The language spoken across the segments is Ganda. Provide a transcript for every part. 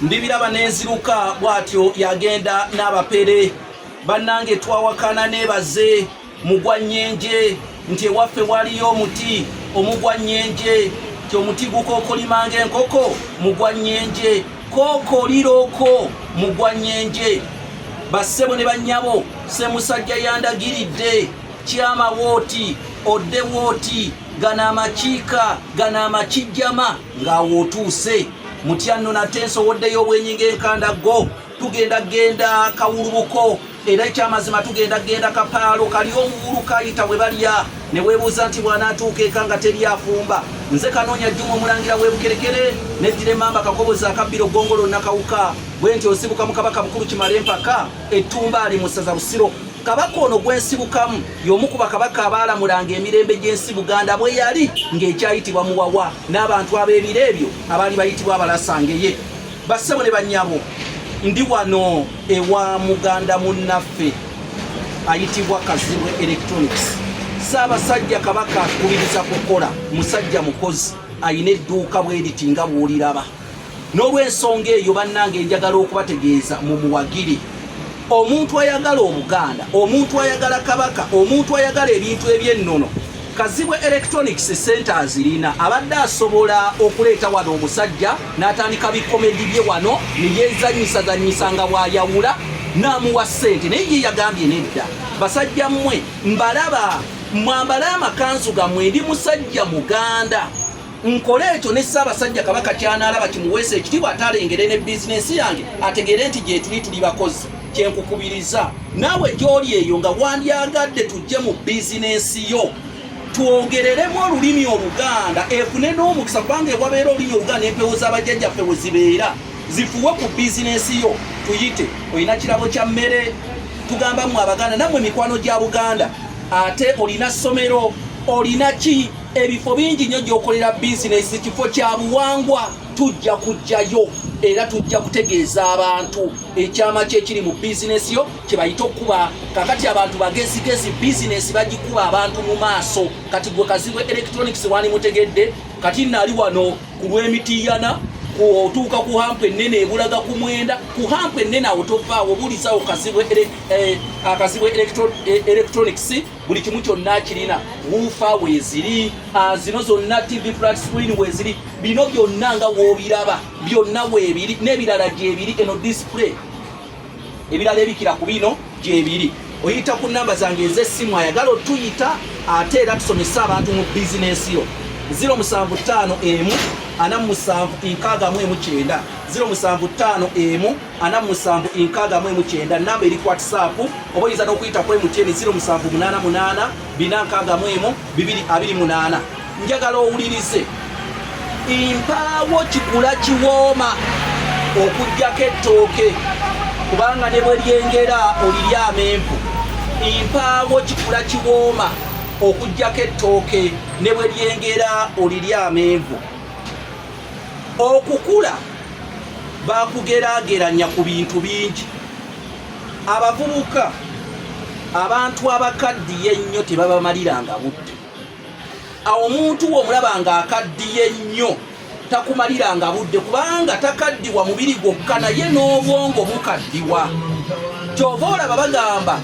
ndibiraba nenziruka bwatyo yagenda n'abapere bannange twawakana nebaze mugwa nyenje nti ewaffe waliyo omuti omugwa nyenje omuti gukokolimanga enkoko mugwa nyenje kokoliroko mugwa nyenje bassebo ne bannyabo Ssemusajja yandagiridde kyama wooti odde wooti gana amakiika gana amakijjama ng'awootuuse mutya nno nate nsowoddeyo obwenyinga enkandago tugenda genda kawulubuko era ekyamazima tugenda genda kapaalo kali omuwulu kayita bwe balya ne weebuuza nti bw'anaatuuka eka nga teri afumba nze Kanoonya Juma omulangira w'ebukerekere neddira Mamba Kakobozi akabbiro Gongolo Nakawuka bwe nti osibuka mu Kabaka Mukulu Kimala empaka ettumba ali mu ssaza Busiro kabaka ono gwensibukamu y'omu ku bakabaka abaalamulanga emirembe gy'ensi Buganda bwe yali ng'ekyayitibwa Muwawa n'abantu ab'ebiro ebyo abaali bayitibwa Abalasangeye bassebo ne bannyabo ndi wano ewa muganda munnaffe ayitibwa Kazibwe Electronics Ssaabasajja Kabaka akubiriza kukola musajja mukozi ayina edduuka bweriti nga bw'oliraba n'olw'ensonga eyo bannange njagala okubategeeza mu muwagire omuntu ayagala Obuganda omuntu ayagala Kabaka omuntu ayagala ebintu eby'ennono Kazibwe Electronics Center azirina abadde asobola okuleeta wano omusajja n'atandika bikomedi bye wano ne yeezanyisa nga bw'ayawula n'amuwa ssente naye ye yagambye nedda basajja mmwe mbalaba mwambale amakanzu gammwe ndi musajja Muganda nkole ekyo ne Ssaabasajja Kabaka kyanaalaba kimuweesa ekitiibwa atalengere ne bizinensi yange ategere nti gye tuli bakozi kyenkukubiriza naawe gy'oli eyo nga wandyagadde tujje mu bizinensi yo twogereremu olulimi Oluganda efune n'omukisa kubanga ewabeera olulimi Oluganda empewo z'abajjajjaffe we zibeera zifuwe ku bizinensi yo tuyite olina kirabo kya mmere tugambamu Abaganda nammwe mikwano gya Buganda ate olina ssomero olina ki ebifo bingi nnyo gy'okolera bizinensi kifo kya buwangwa tujja kujjayo era tujja kutegeeza abantu ekyama kyekiri mu bizinensi yo kye bayita okuba kakati abantu bagezigezi bizinensi bagikuba abantu mu maaso kati gwe Kazibwe Electronics wani mutegedde kati nali wano ku lw'Emitiyana otuuka ku hampu ennene ebulaga ku mwenda ku hampu ennene awo tovaawo bulizawo Kazibwe Electronics buli kimu kyonna kirina wuufa weeziri zino zonna TV flat screen weeziri bino byonna nga woobiraba byonna weebiri n'ebirala gyebiri eno display ebirala ebikira ku bino gyebiri oyita ku namba zange ez'essimu ayagala otuyita ate era tusomesa abantu mu bizinensi yo 075 47 075 47 namba eri ku WhatsApp oba oyinza n'okuyita ku MTN 0788 461 228 njagala owulirize impaawo kikula kiwooma okuggyako ettooke kubanga ne bwe lyengera olirya amenvu impaawo kikula kiwooma okuggyako ettooke ne bwe lyengera olirya amenvu okukula bakugeraageranya ku bintu bingi abavubuka abantu abakaddiye ennyo tebabamaliranga budde awo omuntu w'omulaba ng'akaddiye nnyo takumaliranga budde kubanga takaddiwa mubiri gwokka naye n'obwongo bukaddiwa kyova olaba bagamba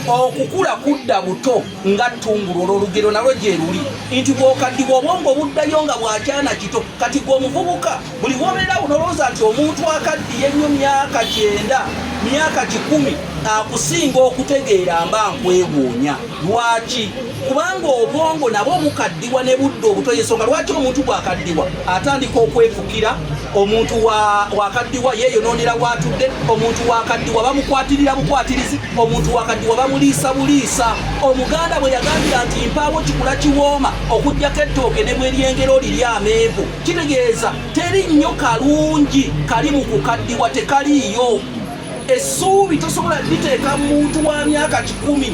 okukula kudda buto nga ttungulu olw'olugero nalwo gye luli nti bw'okaddiwa obwongo buddayo nga bwakyana kito kati gwe omuvubuka buli wobeera unolowooza nti omuntu akaddiye ennyo myaka 9 myaka 10 akusinga okutegeera mba nkwewuunya lwaki kubanga obwongo nabwo bukaddiwa ne budde obuto yensonga lwaki omuntu bwakaddiwa atandika okwefukira omuntu wakaddiwa yeeyonoonera watudde omuntu wakaddiwa bamukwatirira bukwatirizi omuntu wakaddiwa bamuliisa buliisa Omuganda bwe yagambira nti mpaawo kikula kiwooma okuggyako ettooke ne bwe lyengera olirya amenvu kitegeeza teri nnyo kalungi kali mu kukaddiwa tekaliiyo essuubi tosobola liteeka muntu wa myaka 10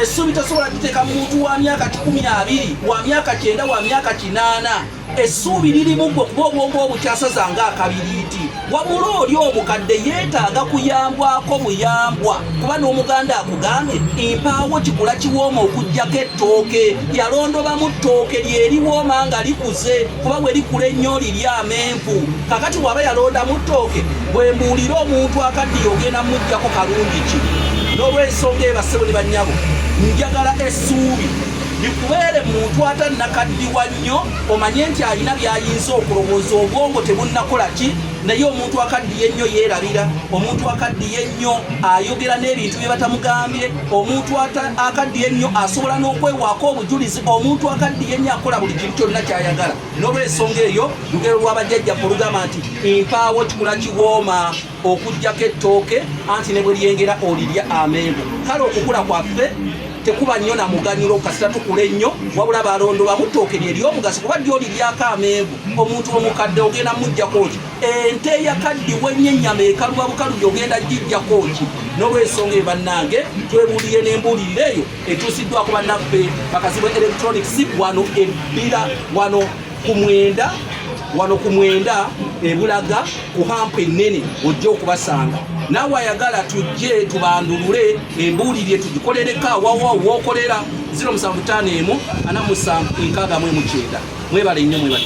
essuubi tosobola liteeka mu muntu wa myaka 12 wa myaka 9 wa myaka 8 essuubi lirimu gwe kuba obwongo obukyasazanga akabiriiti wabula oli omukadde yeetaaga kuyambwako buyambwa kuba n'omuganda akugambye empaawo kikula kiwooma okuggyako ettooke yalondobamu ttooke lyeriwooma nga likuze kuba bwe likula ennyo lirya amenvu kakati bw'aba yalondamu ttooke bwe mbuulira omuntu akaddiye ogenda muggyako kalungi ki n'olw'ensonga ebassebo ne bannyabo njagala essuubi likubeere muntu atannakaddiwa nnyo omanye nti alina by'ayinza okulowooza obwongo tebunnakola ki naye omuntu akaddiye ennyo yeerabira omuntu akaddiye ennyo ayogera n'ebintu bye batamugambye omuntu akaddiye ennyo asobola n'okwewaako obujulizi omuntu akaddiye ennyo akola buli kintu kyonna ky'ayagala n'olw'ensonga eyo lugero lw'abajjajjaffe olugamba nti empaawo kikula kiwooma okuggyako ettooke anti ne bwe lyengera olirya amenvu kale okukula kwaffe tekuba nnyo na muganyulo kasita tukula ennyo wabula balondobamu ttooke lye ery'omugaso kuba lyoliryako amenvu omuntu omukadde ogenda muggyako ki ente eyakaddiwa ennyo ennyama ekaluba bukalubi ogenda gijjako ki n'olw'ensonga bannange twebuulire n'embuulirire eyo etuusiddwako bannaffe bakazibwe electronics wano ebbira wano ku mwenda ebulaga ku hampu ennene ojja okubasanga naawe ayagala tujje tubandulule embuulirire tugikolereko awawo wookolera 075 47 69 mwebale nnyo mwebale